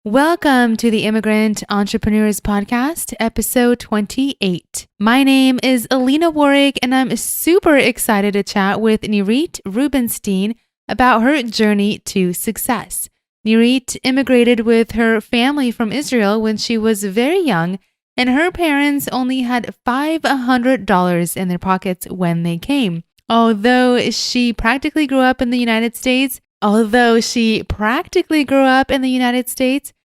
Welcome to the Immigrant Entrepreneurs Podcast, episode 28. My name is Alina Warwick, and I'm super excited to chat with Nirit Rubenstein about her journey to success. Nirit immigrated with her family from Israel when she was very young, and her parents only had $500 in their pockets when they came. Although she practically grew up in the United States,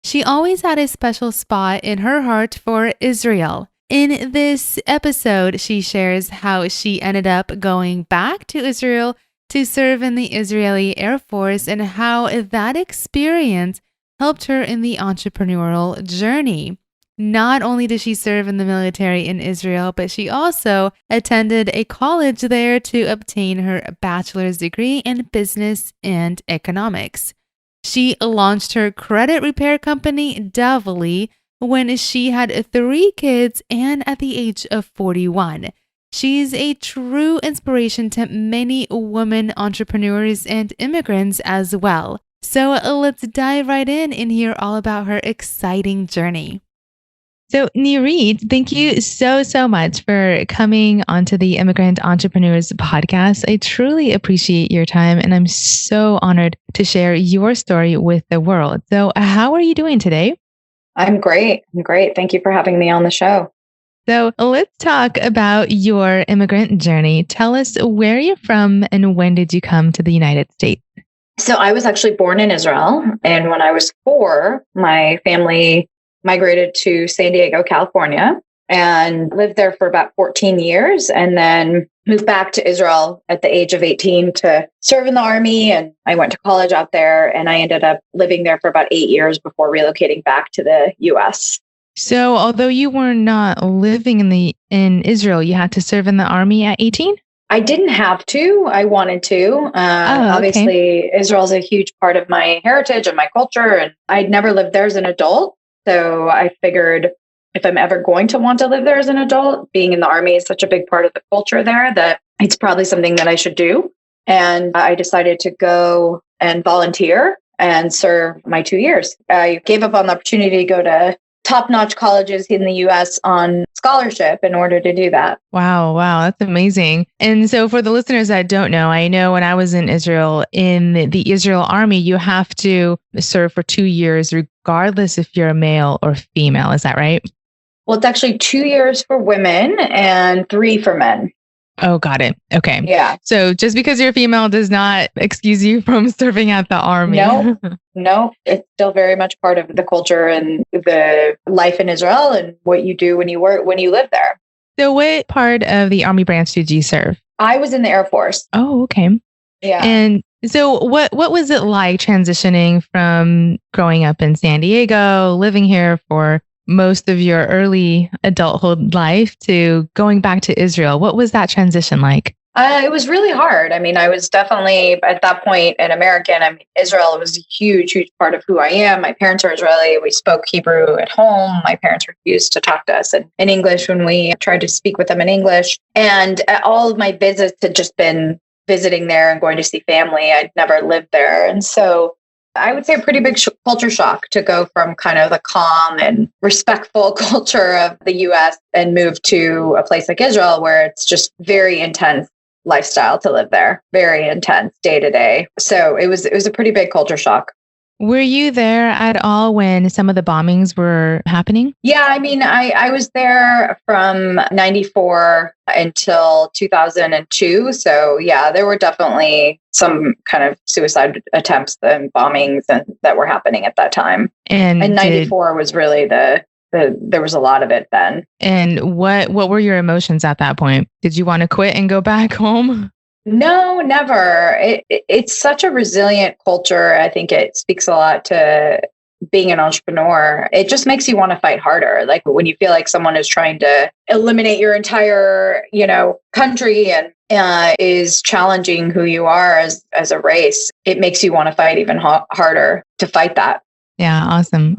she always had a special spot in her heart for Israel. In this episode, she shares how she ended up going back to Israel to serve in the Israeli Air Force and how that experience helped her in the entrepreneurial journey. Not only did she serve in the military in Israel, but she also attended a college there to obtain her bachelor's degree in business and economics. She launched her credit repair company, Davoli, when she had 3 kids and at the age of 41. She's a true inspiration to many women entrepreneurs and immigrants as well. So let's dive right in and hear all about her exciting journey. So Nirit, thank you so much for coming onto the Immigrant Entrepreneurs Podcast. I truly appreciate your time, and I'm so honored to share your story with the world. So how are you doing today? I'm great. Thank you for having me on the show. So let's talk about your immigrant journey. Tell us where you're from and when did you come to the United States? So I was actually born in Israel, and when I was 4, my family migrated to San Diego, California, and lived there for about 14 years, and then moved back to Israel at the age of 18 to serve in the Army. And I went to college out there, and I ended up living there for about 8 years before relocating back to the US. So although you were not living in Israel, you had to serve in the Army at 18? I didn't have to. I wanted to. Obviously, Israel's a huge part of my heritage and my culture, and I'd never lived there as an adult. So I figured if I'm ever going to want to live there as an adult, being in the Army is such a big part of the culture there that it's probably something that I should do. And I decided to go and volunteer and serve my 2 years. I gave up on the opportunity to go to top-notch colleges in the US on scholarship in order to do that. Wow, that's amazing. And so for the listeners that don't know, I know when I was in Israel, in the Israel Army, you have to serve for 2 years, regardless if you're a male or female. Is that right? Well, it's actually 2 years for women and 3 for men. Oh, got it. Okay. Yeah. So just because you're female does not excuse you from serving at the Army. No, it's still very much part of the culture and the life in Israel and what you do when you live there. So what part of the Army branch did you serve? I was in the Air Force. Oh, okay. Yeah. And so what was it like transitioning from growing up in San Diego, living here for most of your early adulthood life to going back to Israel? What was that transition like? It was really hard. I mean, I was definitely at that point an American. I mean, Israel was a huge part of who I am. My parents are Israeli. We spoke Hebrew at home. My parents refused to talk to us in English when we tried to speak with them in English. And all of my visits had just been visiting there and going to see family. I'd never lived there. And so I would say a pretty big culture shock to go from kind of the calm and respectful culture of the US and move to a place like Israel where it's just very intense lifestyle to live there, very intense day to day. So it was a pretty big culture shock. Were you there at all when some of the bombings were happening? Yeah, I mean, I was there from 94 until 2002. So yeah, there were definitely some kind of suicide attempts and bombings that were happening at that time. And 94 was really there was a lot of it then. And what were your emotions at that point? Did you want to quit and go back home? No, never. It's such a resilient culture. I think it speaks a lot to being an entrepreneur. It just makes you want to fight harder. Like when you feel like someone is trying to eliminate your entire, country and is challenging who you are as a race, it makes you want to fight even harder to fight that. Yeah, awesome.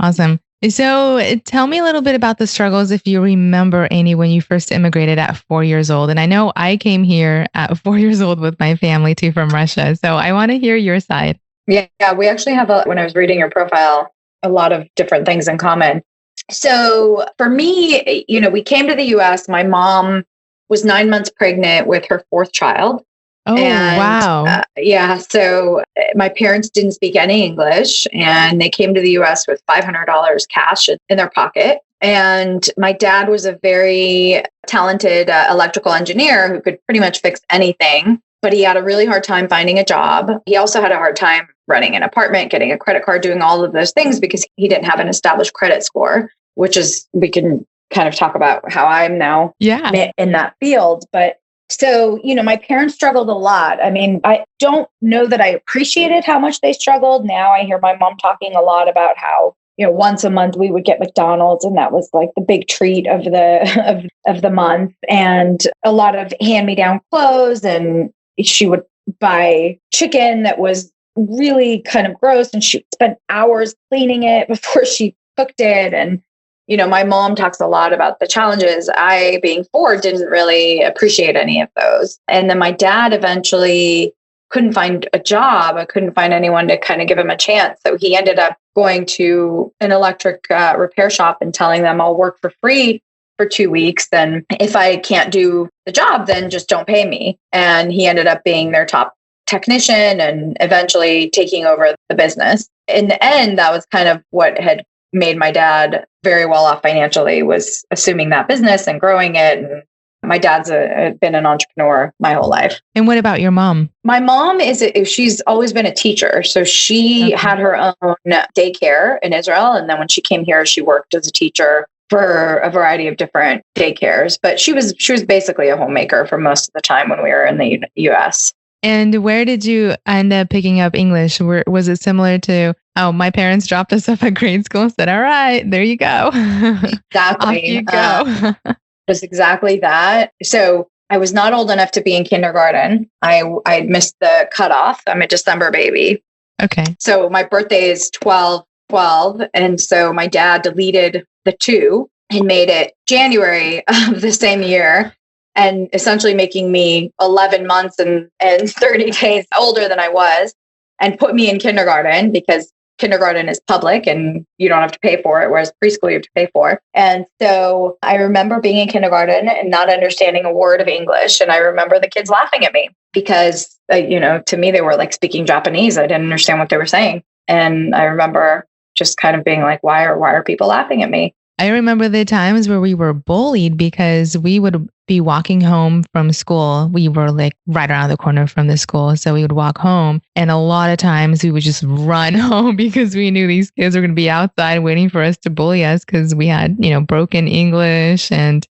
So tell me a little bit about the struggles, if you remember any, when you first immigrated at 4 years old. And I know I came here at 4 years old with my family too from Russia. So I want to hear your side. Yeah, we actually have when I was reading your profile, a lot of different things in common. So for me, we came to the US. My mom was 9 months pregnant with her fourth child. Oh, And wow. so my parents didn't speak any English, and they came to the US with $500 cash in their pocket. And my dad was a very talented electrical engineer who could pretty much fix anything, but he had a really hard time finding a job. He also had a hard time running an apartment, getting a credit card, doing all of those things because he didn't have an established credit score, which is, we can kind of talk about how I'm now in that field. But so, my parents struggled a lot. I mean, I don't know that I appreciated how much they struggled. Now I hear my mom talking a lot about how, once a month we would get McDonald's, and that was like the big treat of the month, and a lot of hand-me-down clothes. And she would buy chicken that was really kind of gross, and she spent hours cleaning it before she cooked it. And my mom talks a lot about the challenges. I, being 4, didn't really appreciate any of those. And then my dad eventually couldn't find a job. I couldn't find anyone to kind of give him a chance. So he ended up going to an electric repair shop and telling them, I'll work for free for 2 weeks. Then if I can't do the job, then just don't pay me. And he ended up being their top technician and eventually taking over the business. In the end, that was kind of what had made my dad very well off financially, was assuming that business and growing it. And my dad's been an entrepreneur my whole life. And what about your mom? My mom she's always been a teacher. So she had her own daycare in Israel. And then when she came here, she worked as a teacher for a variety of different daycares. But she was basically a homemaker for most of the time when we were in the US. And where did you end up picking up English? Was it similar to, my parents dropped us off at grade school and said, all right, there you go. Exactly. Off you go. Just exactly that. So I was not old enough to be in kindergarten. I missed the cutoff. I'm a December baby. Okay. So my birthday is 12/12. And so my dad deleted the 2 and made it January of the same year, and essentially making me 11 months and 30 days older than I was, and put me in kindergarten because kindergarten is public and you don't have to pay for it, whereas preschool you have to pay for. And so I remember being in kindergarten and not understanding a word of English. And I remember the kids laughing at me because, to me, they were like speaking Japanese. I didn't understand what they were saying. And I remember just kind of being like, why are people laughing at me? I remember the times where we were bullied because we would be walking home from school. We were like right around the corner from the school. So we would walk home, and a lot of times we would just run home because we knew these kids were going to be outside waiting for us to bully us because we had, broken English. And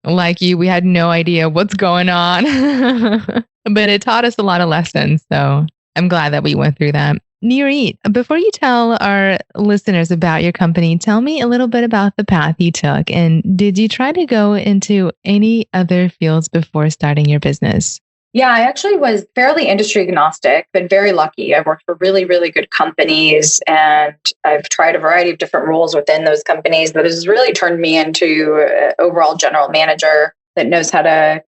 like you, we had no idea what's going on. But it taught us a lot of lessons. So I'm glad that we went through that. Nirit, before you tell our listeners about your company, tell me a little bit about the path you took. And did you try to go into any other fields before starting your business? Yeah, I actually was fairly industry agnostic, been very lucky. I've worked for really, really good companies, and I've tried a variety of different roles within those companies that has really turned me into an overall general manager that knows how to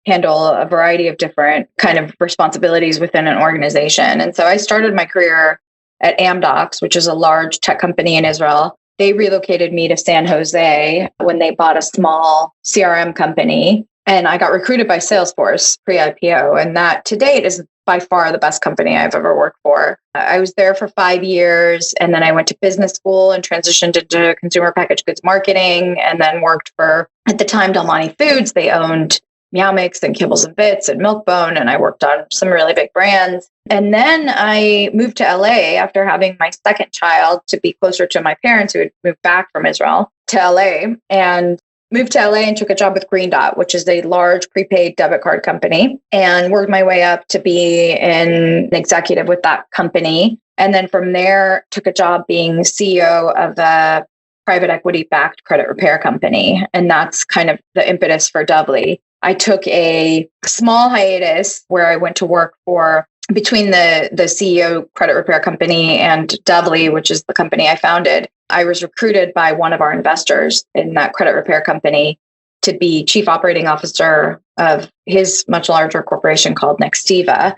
handle a variety of different kind of responsibilities within an organization. And so I started my career at Amdocs, which is a large tech company in Israel. They relocated me to San Jose when they bought a small CRM company. And I got recruited by Salesforce pre-IPO. And that to date is by far the best company I've ever worked for. I was there for 5 years. And then I went to business school and transitioned into consumer packaged goods marketing, and then worked for, at the time, Del Monte Foods. They owned Meow Mix and Kibbles and Bits and Milk-Bone, and I worked on some really big brands. And then I moved to LA after having my second child to be closer to my parents who had moved back from Israel to LA, and moved to LA and took a job with Green Dot, which is a large prepaid debit card company, and worked my way up to be an executive with that company. And then from there, took a job being CEO of a private equity-backed credit repair company. And that's kind of the impetus for Doubly. I took a small hiatus where I went to work for, between the CEO credit repair company and Doubly, which is the company I founded. I was recruited by one of our investors in that credit repair company to be chief operating officer of his much larger corporation called Nextiva.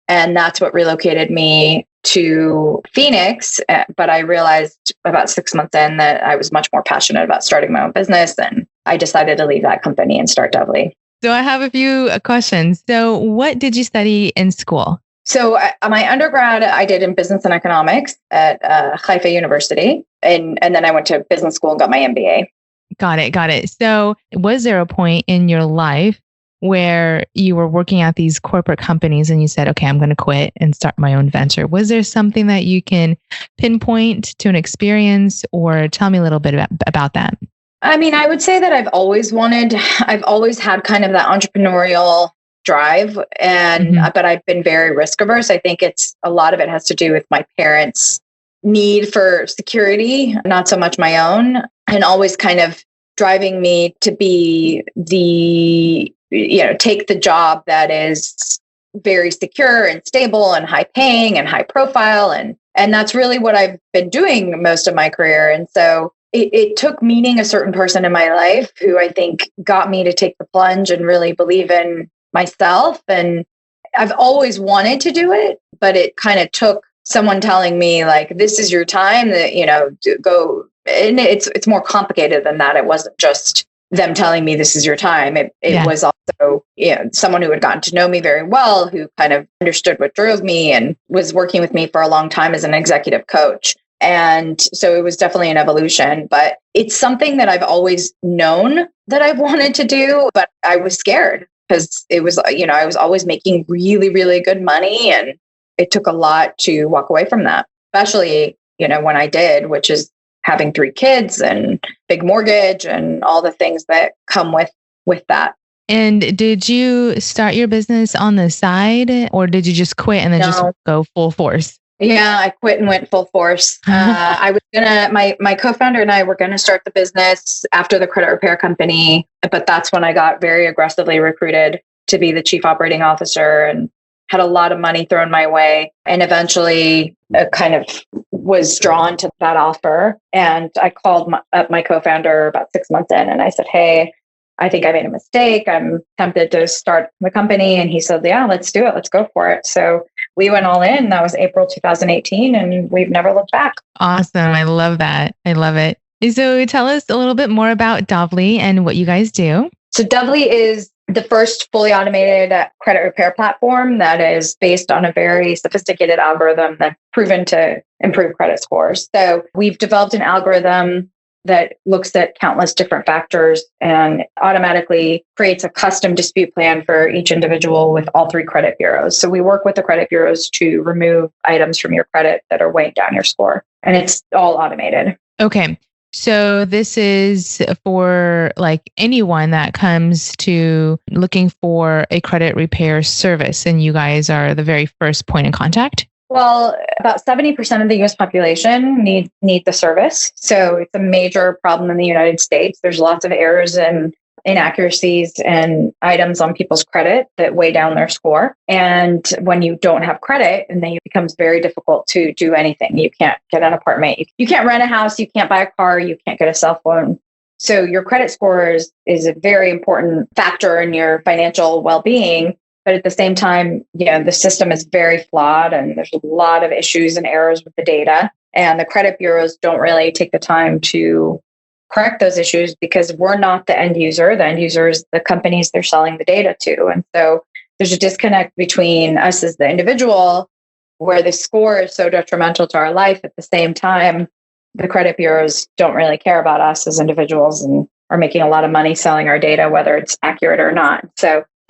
And that's what relocated me to Phoenix, but I realized about 6 months in that I was much more passionate about starting my own business. And I decided to leave that company and start Doubly. So I have a few questions. So what did you study in school? So my undergrad, I did in business and economics at Haifa University. And then I went to business school and got my MBA. Got it. So was there a point in your life where you were working at these corporate companies and you said, okay, I'm going to quit and start my own venture? Was there something that you can pinpoint to an experience, or tell me a little bit about that? I mean, I would say that I've always had kind of that entrepreneurial drive, and but I've been very risk averse. I think a lot of it has to do with my parents' need for security, not so much my own, and always kind of driving me to be take the job that is very secure and stable and high paying and high profile. And that's really what I've been doing most of my career. And so it took meeting a certain person in my life who I think got me to take the plunge and really believe in myself. And I've always wanted to do it, but it kind of took someone telling me, like, this is your time, that, go. And it's more complicated than that. It wasn't just them telling me this is your time. It was also, someone who had gotten to know me very well, who kind of understood what drove me and was working with me for a long time as an executive coach. And so it was definitely an evolution, but it's something that I've always known that I've wanted to do, but I was scared because it was, I was always making really, really good money. And it took a lot to walk away from that, especially, when I did, which is having 3 kids and big mortgage and all the things that come with that. And did you start your business on the side, or did you just quit and then just go full force? Yeah, I quit and went full force. I was my co-founder and I were gonna start the business after the credit repair company, but that's when I got very aggressively recruited to be the chief operating officer and had a lot of money thrown my way, and eventually kind of was drawn to that offer. And I called up my co-founder about 6 months in, and I said, "Hey, I think I made a mistake. I'm tempted to start the company." And he said, "Yeah, let's do it. Let's go for it." So we went all in. That was April 2018, and we've never looked back. Awesome. I love that. I love it. So tell us a little bit more about Doubly and what you guys do. So Doubly is the first fully automated credit repair platform that is based on a very sophisticated algorithm that's proven to improve credit scores. So we've developed an algorithm that looks at countless different factors and automatically creates a custom dispute plan for each individual with all 3 credit bureaus. So we work with the credit bureaus to remove items from your credit that are weighing down your score. And it's all automated. Okay. So this is for like anyone that comes to looking for a credit repair service, and you guys are the very first point of contact? Well, about 70% of the US population need the service. So it's a major problem in the United States. There's lots of errors and inaccuracies and items on people's credit that weigh down their score. And when you don't have credit, and then it becomes very difficult to do anything. You can't get an apartment. You can't rent a house. You can't buy a car. You can't get a cell phone. So your credit score is a very important factor in your financial well-being. But at the same time, the system is very flawed, and there's a lot of issues and errors with the data. And the credit bureaus don't really take the time to correct those issues because we're not the end user. The end user is the companies they're selling the data to. And so there's a disconnect between us as the individual, where the score is so detrimental to our life. At the same time, the credit bureaus don't really care about us as individuals and are making a lot of money selling our data, whether it's accurate or not.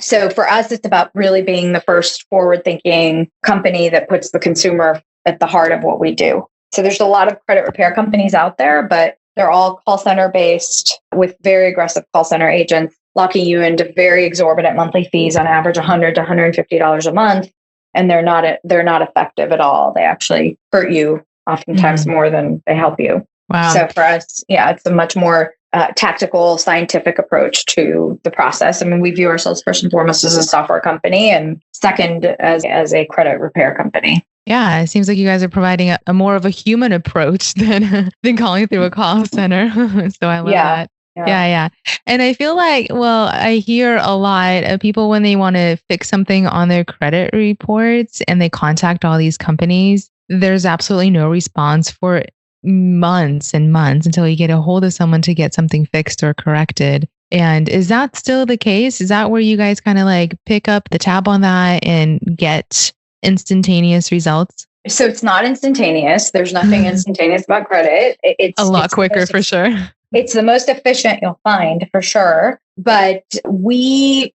So for us, it's about really being the first forward-thinking company that puts the consumer at the heart of what we do. So there's a lot of credit repair companies out there, but they're all call center based with very aggressive call center agents, locking you into very exorbitant monthly fees, on average $100 to $150 a month. And they're not effective at all. They actually hurt you oftentimes more than they help you. Wow. So for us, it's a much more tactical, scientific approach to the process. I mean, we view ourselves first and foremost as a software company, and second as a credit repair company. Yeah, it seems like you guys are providing a more of a human approach than calling through a call center. So I love that. Yeah. And I feel like, I hear a lot of people when they want to fix something on their credit reports and they contact all these companies, there's absolutely no response for months and months until you get a hold of someone to get something fixed or corrected. And is that still the case? Is that where you guys kind of like pick up the tab on that and get instantaneous results? So it's not instantaneous. There's nothing instantaneous about credit. It's a lot quicker for sure. It's the most efficient you'll find for sure. But the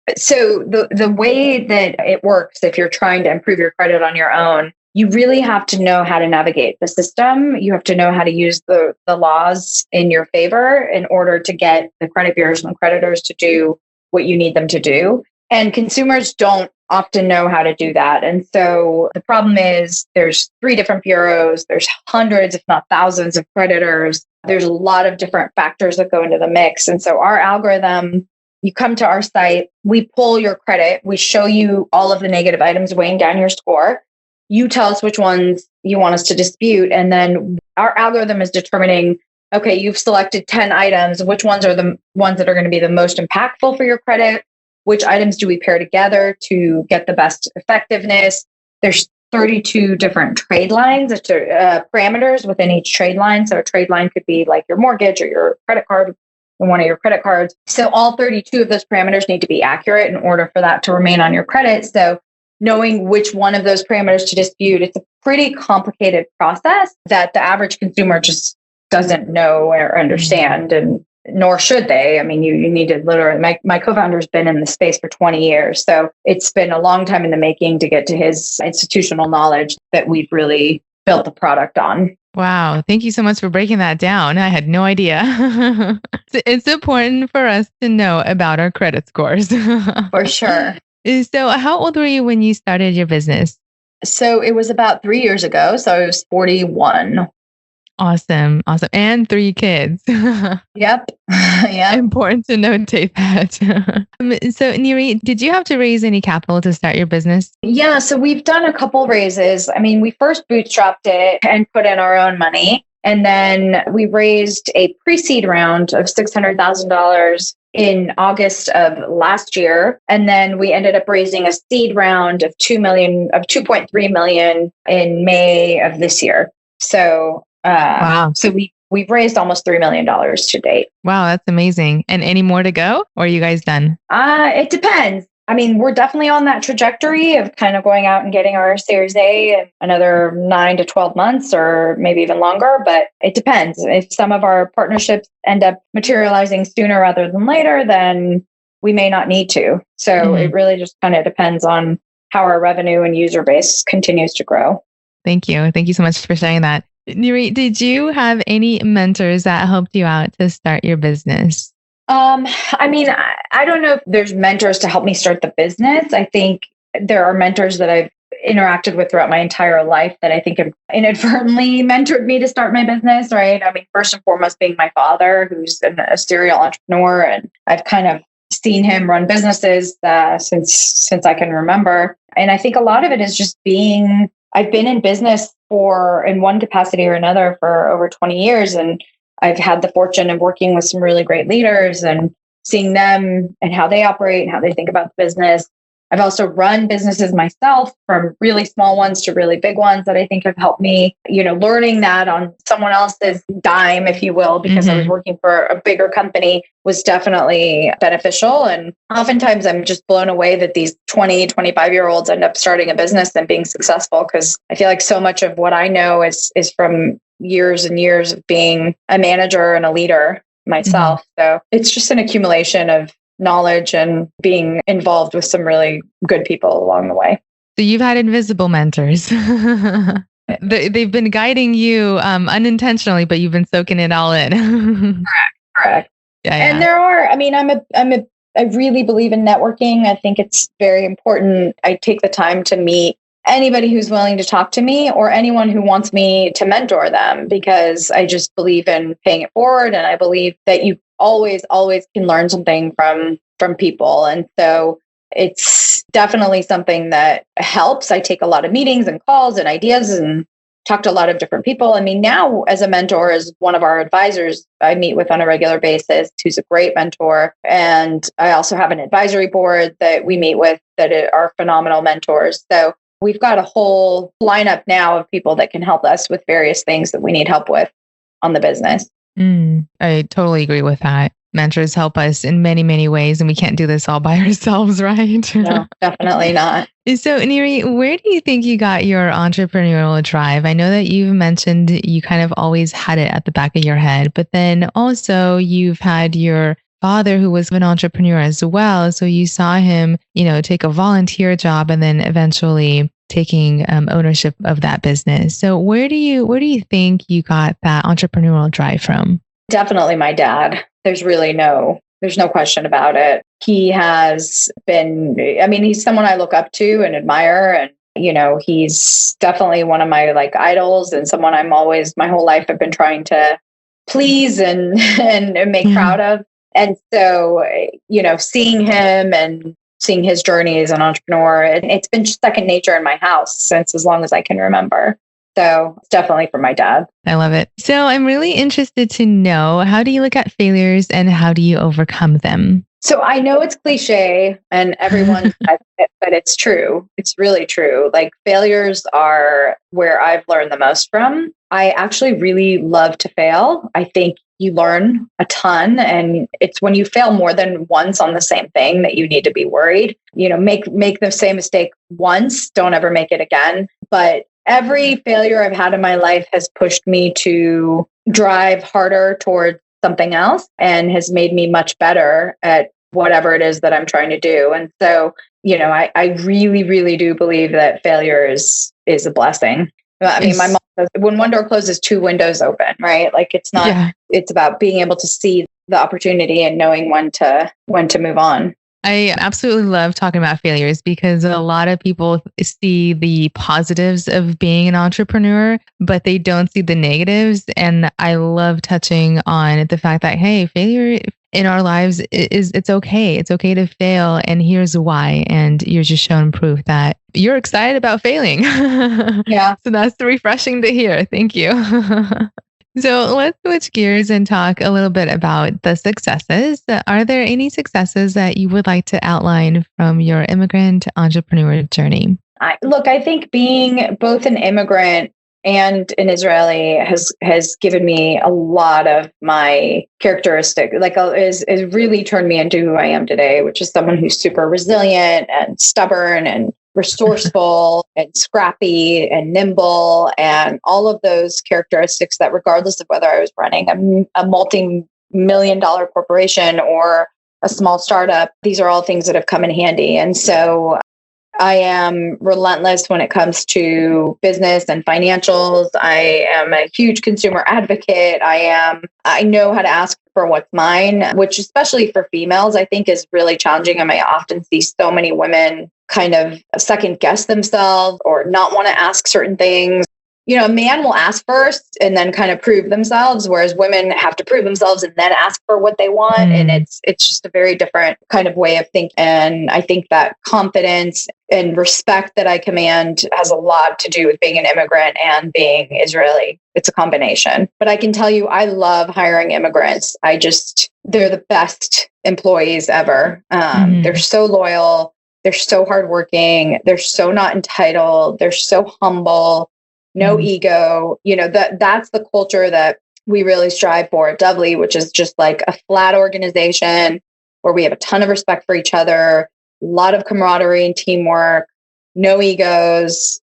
way that it works, if you're trying to improve your credit on your own, you really have to know how to navigate the system. You have to know how to use the laws in your favor in order to get the credit bureaus and creditors to do what you need them to do. And consumers don't often know how to do that. And so the problem is there's 3 different bureaus, there's hundreds, if not thousands of creditors. There's a lot of different factors that go into the mix. And so our algorithm, you come to our site, we pull your credit, we show you all of the negative items weighing down your score. You tell us which ones you want us to dispute. And then our algorithm is determining, okay, you've selected 10 items. Which ones are the ones that are going to be the most impactful for your credit? Which items do we pair together to get the best effectiveness? There's 32 different trade lines, parameters within each trade line. So a trade line could be like your mortgage or your credit card, one of your credit cards. So all 32 of those parameters need to be accurate in order for that to remain on your credit. So knowing which one of those parameters to dispute, it's a pretty complicated process that the average consumer just doesn't know or understand, and nor should they. I mean, you need to literally, my co-founder's been in the space for 20 years. So it's been a long time in the making to get to his institutional knowledge that we've really built the product on. Wow. Thank you so much for breaking that down. I had no idea. It's important for us to know about our credit scores. For sure. So how old were you when you started your business? So it was about 3 years ago. So I was 41. Awesome. And 3 kids. Yep. Yeah. Important to notate that. So Nirit, did you have to raise any capital to start your business? Yeah. So we've done a couple raises. I mean, we first bootstrapped it and put in our own money. And then we raised a pre-seed round of $600,000 in August of last year. And then we ended up raising a seed round of $2.3 million in May of this year. So wow. So we've raised almost $3 million to date. Wow, that's amazing. And any more to go? Or are you guys done? It depends. I mean, we're definitely on that trajectory of kind of going out and getting our Series A in another 9 to 12 months or maybe even longer. But it depends. If some of our partnerships end up materializing sooner rather than later, then we may not need to. So It really just kind of depends on how our revenue and user base continues to grow. Thank you. Thank you so much for sharing that. Nirit, did you have any mentors that helped you out to start your business? I mean, I don't know if there's mentors to help me start the business. I think there are mentors that I've interacted with throughout my entire life that I think have inadvertently mentored me to start my business, right? I mean, first and foremost being my father, who's a serial entrepreneur, and I've kind of seen him run businesses since I can remember. And I think a lot of it is just I've been in business in one capacity or another for over 20 years. And I've had the fortune of working with some really great leaders and seeing them and how they operate and how they think about the business. I've also run businesses myself, from really small ones to really big ones, that I think have helped me, learning that on someone else's dime, if you will, because I was working for a bigger company, was definitely beneficial. And oftentimes I'm just blown away that these 20, 25-year-olds end up starting a business and being successful, because I feel like so much of what I know is from years and years of being a manager and a leader myself. So it's just an accumulation of knowledge and being involved with some really good people along the way. So you've had invisible mentors. They've been guiding you unintentionally, but you've been soaking it all in. Correct. Yeah. And there are, I mean, I really believe in networking. I think it's very important. I take the time to meet anybody who's willing to talk to me or anyone who wants me to mentor them, because I just believe in paying it forward. And I believe that you always can learn something from people. And so it's definitely something that helps. I take a lot of meetings and calls and ideas and talk to a lot of different people. I mean, now as a mentor, as one of our advisors I meet with on a regular basis, who's a great mentor. And I also have an advisory board that we meet with that are phenomenal mentors. So we've got a whole lineup now of people that can help us with various things that we need help with on the business. I totally agree with that. Mentors help us in many, many ways, and we can't do this all by ourselves, right? No, definitely not. So, Nirit, where do you think you got your entrepreneurial drive? I know that you've mentioned you kind of always had it at the back of your head, but then also you've had your father who was an entrepreneur as well. So you saw him, take a volunteer job and then eventually taking ownership of that business. So where do you think you got that entrepreneurial drive from? Definitely my dad. There's no question about it. He has been, he's someone I look up to and admire. And, he's definitely one of my idols and someone my whole life I've been trying to please and make proud of. And so, seeing him and seeing his journey as an entrepreneur, it's been second nature in my house since as long as I can remember. So it's definitely from my dad. I love it. So I'm really interested to know, how do you look at failures and how do you overcome them? So I know it's cliche and everyone says it, but it's true. It's really true. Failures are where I've learned the most from. I actually really love to fail. I think you learn a ton, and it's when you fail more than once on the same thing that you need to be worried. Make the same mistake once, don't ever make it again. But every failure I've had in my life has pushed me to drive harder towards something else and has made me much better at whatever it is that I'm trying to do. And so, I really, really do believe that failure is a blessing. My mom says, when one door closes, two windows open, right? It's not, It's about being able to see the opportunity and knowing when to move on. I absolutely love talking about failures because a lot of people see the positives of being an entrepreneur, but they don't see the negatives. And I love touching on the fact that, hey, failure in our lives it's okay. It's okay to fail. And here's why. And you're just shown proof that you're excited about failing. Yeah. So that's refreshing to hear. Thank you. So let's switch gears and talk a little bit about the successes. Are there any successes that you would like to outline from your immigrant entrepreneur journey? I think being both an immigrant and an Israeli has given me a lot of my characteristic, is really turned me into who I am today, which is someone who's super resilient and stubborn and resourceful and scrappy and nimble and all of those characteristics that regardless of whether I was running a multi-million-dollar corporation or a small startup, these are all things that have come in handy. And so I am relentless when it comes to business and financials. I am a huge consumer advocate. I know how to ask for what's mine, which especially for females, I think is really challenging. I often see so many women kind of second guess themselves or not want to ask certain things. A man will ask first and then kind of prove themselves, whereas women have to prove themselves and then ask for what they want. And it's just a very different kind of way of thinking. And I think that confidence and respect that I command has a lot to do with being an immigrant and being Israeli. It's a combination. But I can tell you, I love hiring immigrants. They're the best employees ever. They're so loyal. They're so hardworking. They're so not entitled. They're so humble. No ego, that's the culture that we really strive for at Dovely, which is just a flat organization where we have a ton of respect for each other, a lot of camaraderie and teamwork, no egos,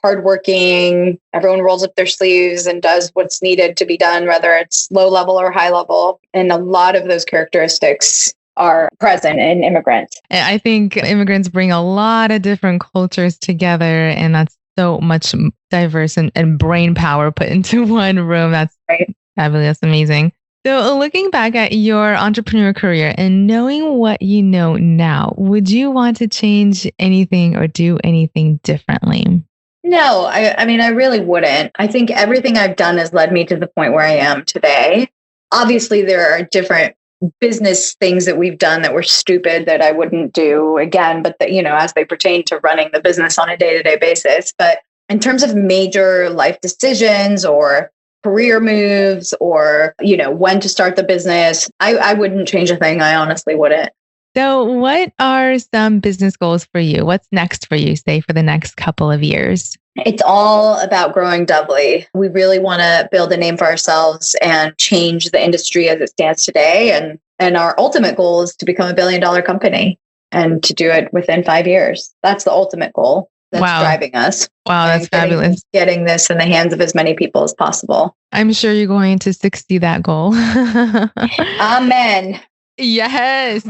hardworking. Everyone rolls up their sleeves and does what's needed to be done, whether it's low level or high level. And a lot of those characteristics are present in immigrants. I think immigrants bring a lot of different cultures together, and that's so much diverse and brain power put into one room. That's right. Fabulous. Amazing. So looking back at your entrepreneur career and knowing what you know now, would you want to change anything or do anything differently? No, I really wouldn't. I think everything I've done has led me to the point where I am today. Obviously, there are different business things that we've done that were stupid that I wouldn't do again, but that, as they pertain to running the business on a day-to-day basis. But in terms of major life decisions or career moves or, when to start the business, I wouldn't change a thing. I honestly wouldn't. So, what are some business goals for you? What's next for you, say, for the next couple of years? It's all about growing doubly. We really want to build a name for ourselves and change the industry as it stands today. And our ultimate goal is to become $1 billion company and to do it within 5 years. That's the ultimate goal that's driving us. Wow, that's fabulous. Getting this in the hands of as many people as possible. I'm sure you're going to succeed that goal. Amen. Yes.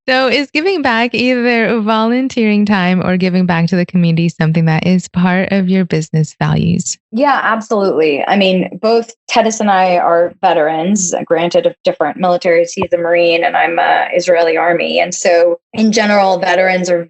So is giving back, either volunteering time or giving back to the community, something that is part of your business values? Yeah, absolutely. I mean, both Tedis and I are veterans, granted of different militaries. He's a Marine and I'm Israeli Army. And so in general, veterans are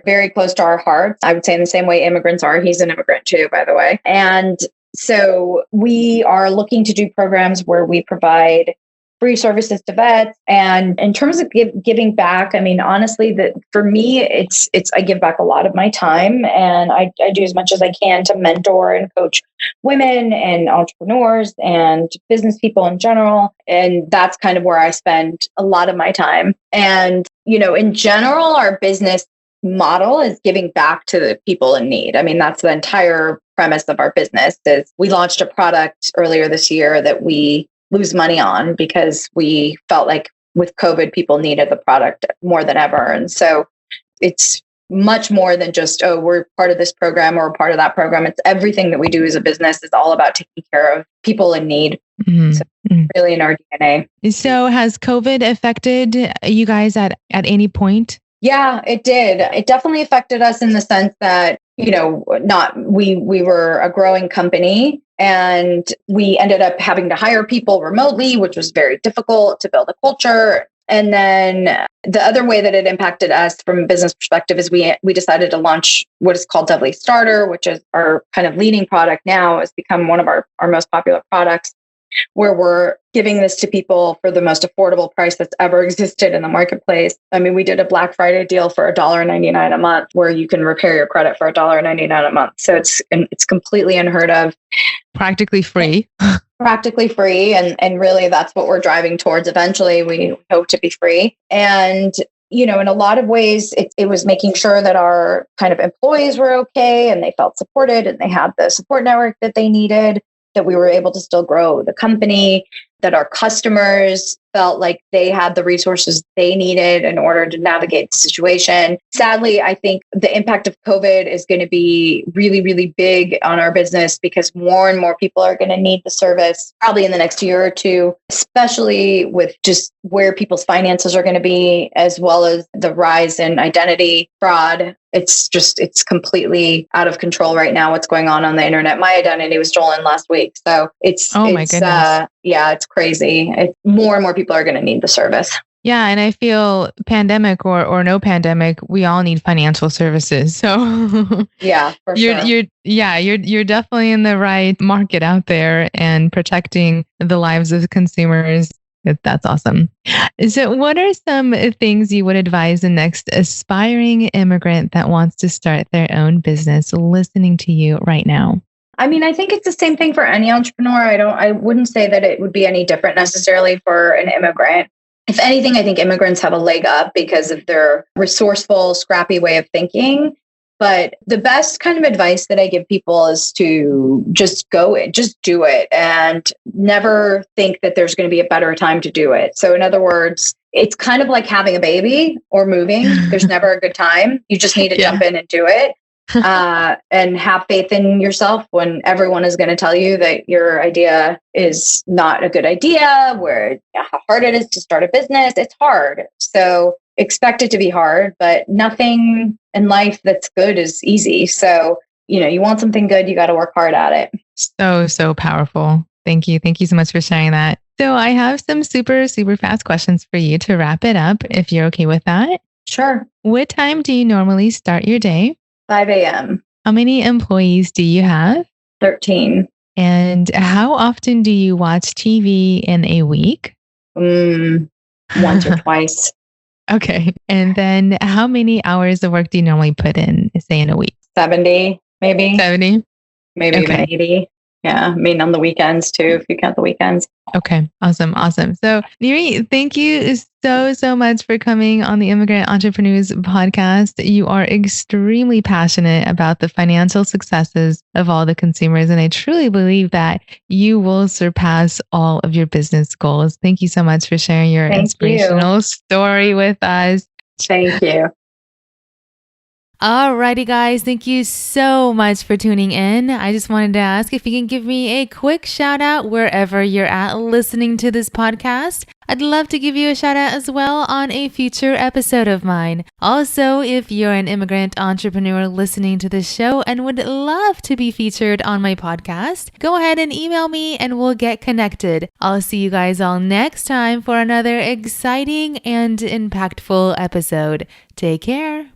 very close to our hearts. I would say in the same way immigrants are. He's an immigrant too, by the way. And so we are looking to do programs where we provide free services to vets. And in terms of giving back, I mean, honestly, that for me, it's I give back a lot of my time, and I do as much as I can to mentor and coach women and entrepreneurs and business people in general. And that's kind of where I spend a lot of my time. And, in general, our business model is giving back to the people in need. I mean, that's the entire premise of our business. Is we launched a product earlier this year that we lose money on because we felt like with COVID, people needed the product more than ever. And so it's much more than just, we're part of this program or part of that program. It's everything that we do as a business is all about taking care of people in need. Mm-hmm. So really in our DNA. So has COVID affected you guys at any point? Yeah, it did. It definitely affected us in the sense that, we were a growing company and we ended up having to hire people remotely, which was very difficult to build a culture. And then the other way that it impacted us from a business perspective is we decided to launch what is called Doubly Starter, which is our kind of leading product now. It's become one of our most popular products, where we're giving this to people for the most affordable price that's ever existed in the marketplace. I mean, we did a Black Friday deal for $1.99 a month where you can repair your credit for $1.99 a month. So it's completely unheard of. Practically free. Practically free. And really that's what we're driving towards. Eventually we hope to be free. And in a lot of ways, it was making sure that our kind of employees were okay and they felt supported and they had the support network that they needed, that we were able to still grow the company, that our customers felt like they had the resources they needed in order to navigate the situation. Sadly, I think the impact of COVID is going to be really, really big on our business because more and more people are going to need the service probably in the next year or two, especially with just where people's finances are going to be, as well as the rise in identity fraud. It's completely out of control right now what's going on the internet. My identity was stolen last week. So it's crazy. More and more people are going to need the service. Yeah. And I feel pandemic or no pandemic, we all need financial services. So yeah, for sure. You're definitely in the right market out there and protecting the lives of consumers. That's awesome. So what are some things you would advise the next aspiring immigrant that wants to start their own business listening to you right now? I mean, I think it's the same thing for any entrepreneur. I wouldn't say that it would be any different necessarily for an immigrant. If anything, I think immigrants have a leg up because of their resourceful, scrappy way of thinking. But the best kind of advice that I give people is to just do it and never think that there's going to be a better time to do it. So in other words, it's kind of like having a baby or moving. There's never a good time. You just need to jump in and do it. And have faith in yourself when everyone is going to tell you that your idea is not a good idea, how hard it is to start a business. It's hard. So expect it to be hard, but nothing in life that's good is easy. So, you want something good, you got to work hard at it. So powerful. Thank you. Thank you so much for sharing that. So I have some super, super fast questions for you to wrap it up, if you're okay with that. Sure. What time do you normally start your day? 5 a.m. How many employees do you have? 13. And how often do you watch TV in a week? Once or twice. Okay. And then how many hours of work do you normally put in, say, in a week? 70, maybe. 70? Maybe even 80. Yeah, I mean, on the weekends too, if you count the weekends. Okay, awesome. So, Nirit, thank you so much for coming on the Immigrant Entrepreneurs podcast. You are extremely passionate about the financial successes of all the consumers, and I truly believe that you will surpass all of your business goals. Thank you so much for sharing your inspirational story with us. Thank you. Alrighty, guys. Thank you so much for tuning in. I just wanted to ask if you can give me a quick shout out wherever you're at listening to this podcast. I'd love to give you a shout out as well on a future episode of mine. Also, if you're an immigrant entrepreneur listening to this show and would love to be featured on my podcast, go ahead and email me and we'll get connected. I'll see you guys all next time for another exciting and impactful episode. Take care.